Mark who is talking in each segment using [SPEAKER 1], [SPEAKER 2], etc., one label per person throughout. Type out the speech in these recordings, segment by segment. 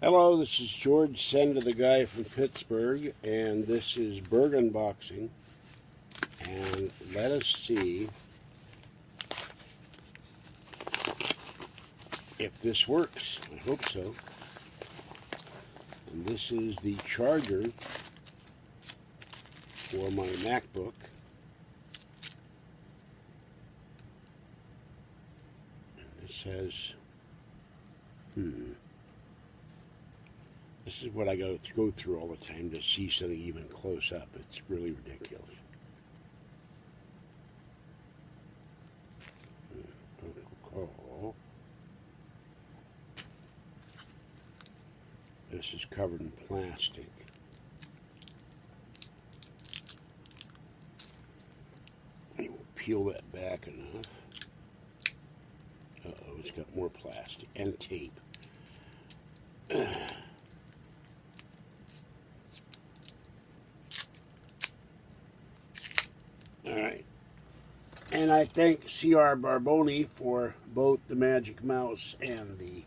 [SPEAKER 1] Hello, this is George Senda, the guy from Pittsburgh, and this is Burgh Unboxing. And let us see if this works. I hope so. And this is the charger for my MacBook. And this has, this is what I go through all the time to see something even close up. It's really ridiculous. Protocol. This is covered in plastic. And we'll peel that back enough. Uh-oh, it's got more plastic and tape. Alright. And I thank C.R. Barboni for both the Magic Mouse and the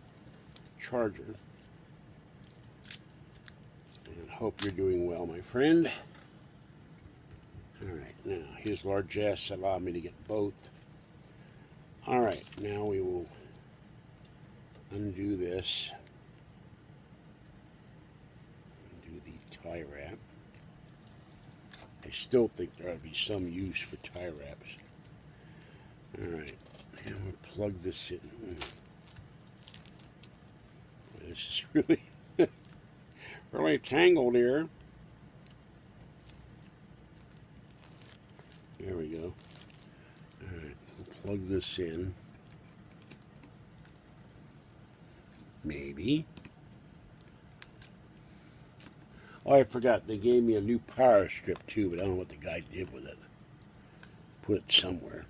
[SPEAKER 1] charger. And hope you're doing well, my friend. Alright, now his largesse allowed me to get both. Alright, now we will undo this. Undo the tie wrap. I still think there ought to be some use for tie wraps. Alright, and we'll plug this in. This is really, really tangled here. There we go. Alright, we'll plug this in. Maybe. Oh, I forgot. They gave me a new power strip too, but I don't know what the guy did with it. Put it somewhere.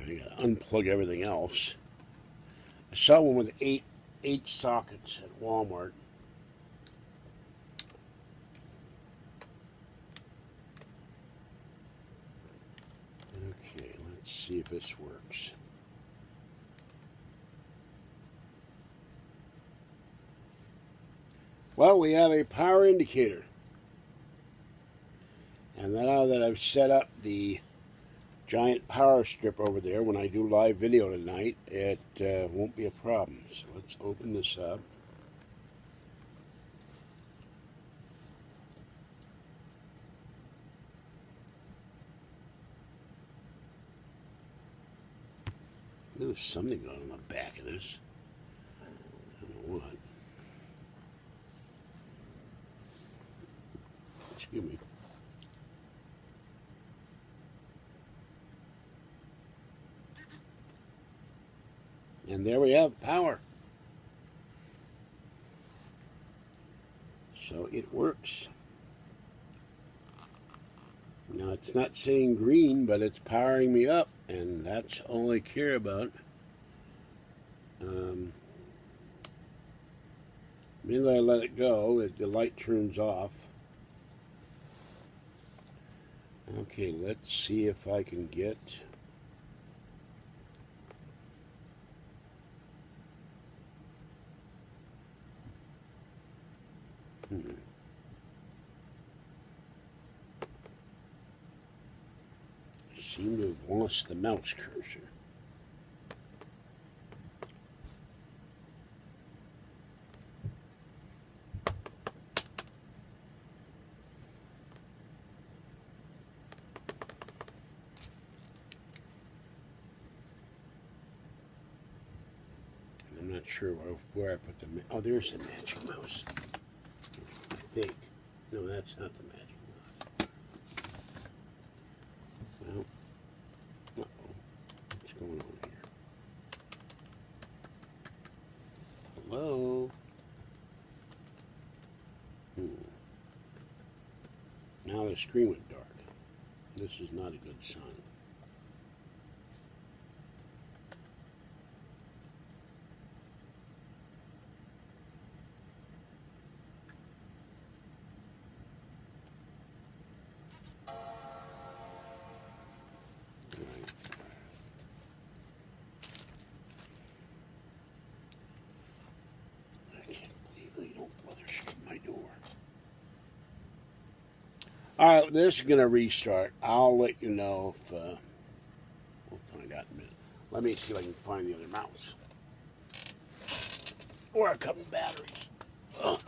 [SPEAKER 1] You gotta unplug everything else. I saw one with eight sockets at Walmart. Okay, let's see if this works. Well, we have a power indicator. And now that I've set up the giant power strip over there when I do live video tonight, it won't be a problem. So let's open this up. There's something on the back of this. I don't know what. Excuse me. And there we have power. So it works. Now it's not saying green, but it's powering me up, and that's all I care about. The minute I let it go, the light turns off. Okay, let's see if I can get I seem to have lost the mouse cursor. I'm not sure where I put the... Oh, there's the magic mouse. I think. No, that's not the magic mouse. Well, uh-oh. What's going on here? Hello? Now the screen went dark. This is not a good sign. All right, this is going to restart. I'll let you know if we'll find out in a minute. Let me see if I can find the other mouse or a couple batteries. Ugh.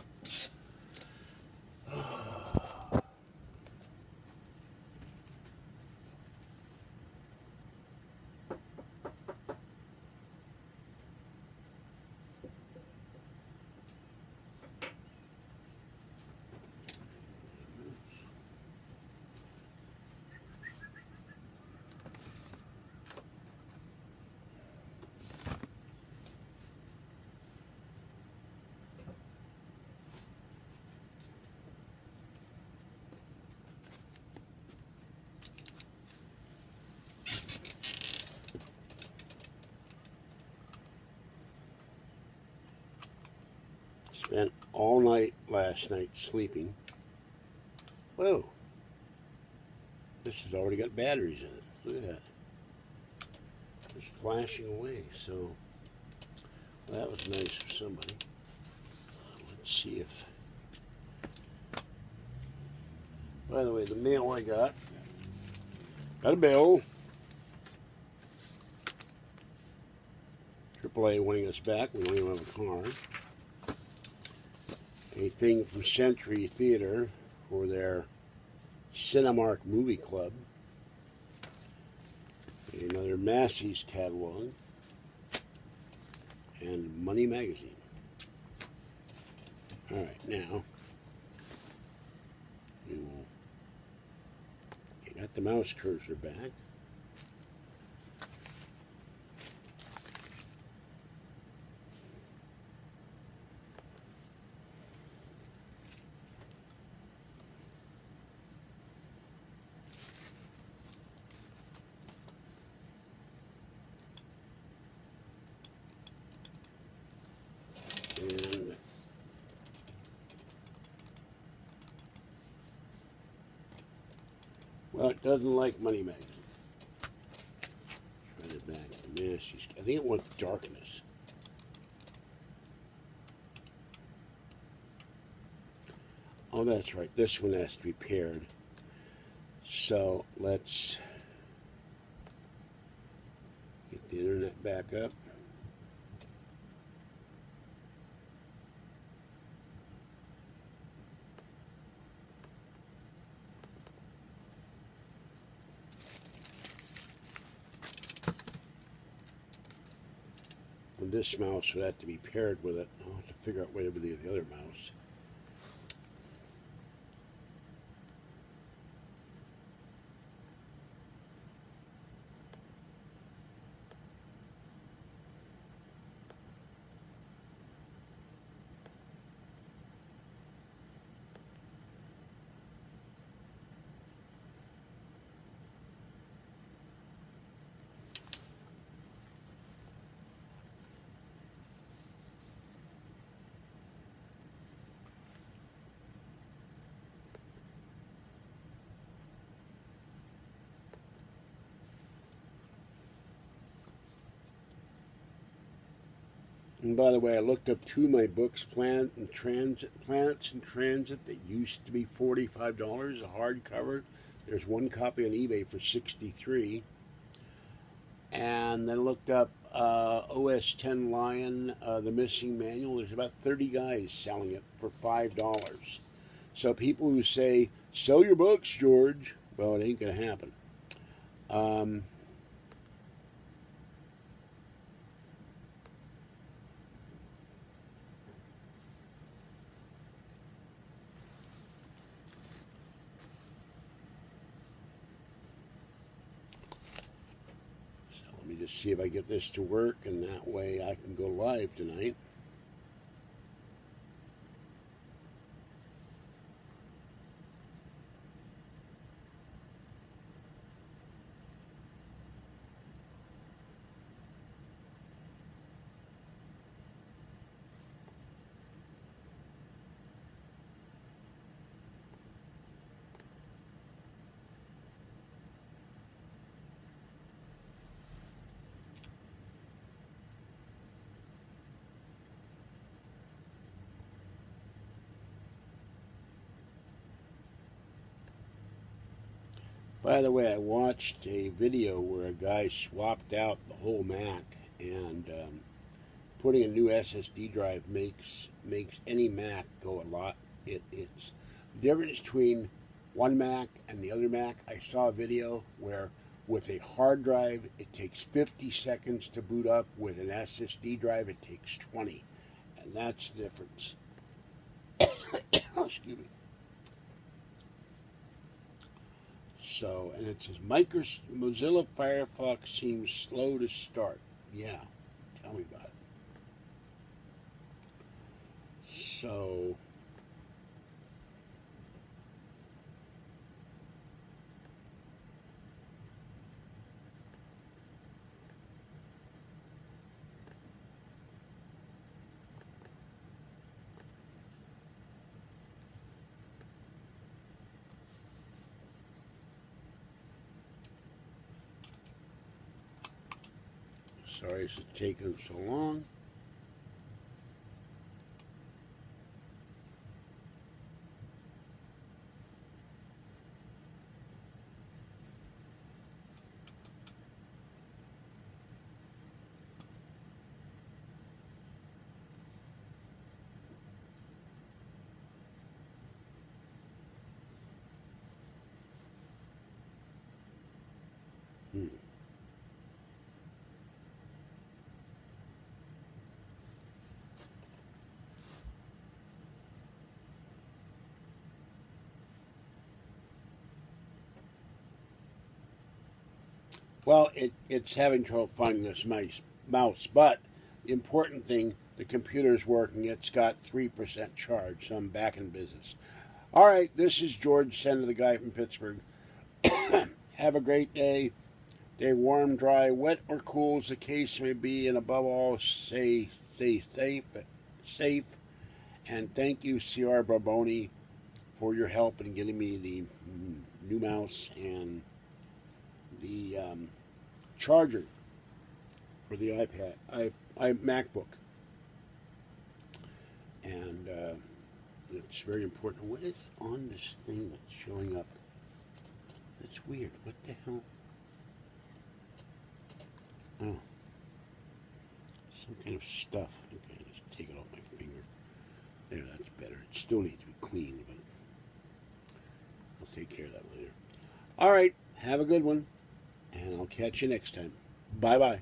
[SPEAKER 1] Spent all night last night sleeping. Whoa. This has already got batteries in it. Look at that. It's flashing away, so that was nice for somebody. Let's see if... By the way, the mail I got a bill. AAA wanting us back. We don't even have a car. A thing from Century Theater for their Cinemark Movie Club. Another Massey's catalog. And Money Magazine. Alright, now we will got the mouse cursor back. And well, it doesn't like Money Magazine. Try it back. Massey's. I think it wants darkness. Oh, that's right. This one has to be paired. So let's get the internet back up. And this mouse would have to be paired with it. I'll have to figure out where to be the other mouse. And by the way, I looked up two of my books, Planets in Transit, that used to be $45, a hardcover. There's one copy on eBay for $63. And then looked up OS 10 Lion, The Missing Manual. There's about 30 guys selling it for $5. So people who say, sell your books, George, well, it ain't going to happen. Just see if I get this to work, and that way I can go live tonight. By the way, I watched a video where a guy swapped out the whole Mac, and putting a new SSD drive makes any Mac go a lot. It's the difference between one Mac and the other Mac. I saw a video where with a hard drive it takes 50 seconds to boot up. With an SSD drive it takes 20, and that's the difference. Oh, excuse me. So, and it says Mozilla Firefox seems slow to start. Yeah, tell me about it. So, sorry it's taking so long. Well, it's having trouble finding this mouse, but the important thing, the computer's working. It's got 3% charge, so I'm back in business. All right, this is George Sender, the guy from Pittsburgh. Have a great day. Stay warm, dry, wet, or cool as the case may be, and above all, stay safe. And thank you, C.R. Barboni, for your help in getting me the new mouse and the charger for the iPad, MacBook, and it's very important. What is on this thing that's showing up? That's weird. What the hell? Oh, some kind of stuff. Okay, just take it off my finger. There, that's better. It still needs to be cleaned, but I'll take care of that later. All right, have a good one. And I'll catch you next time. Bye-bye.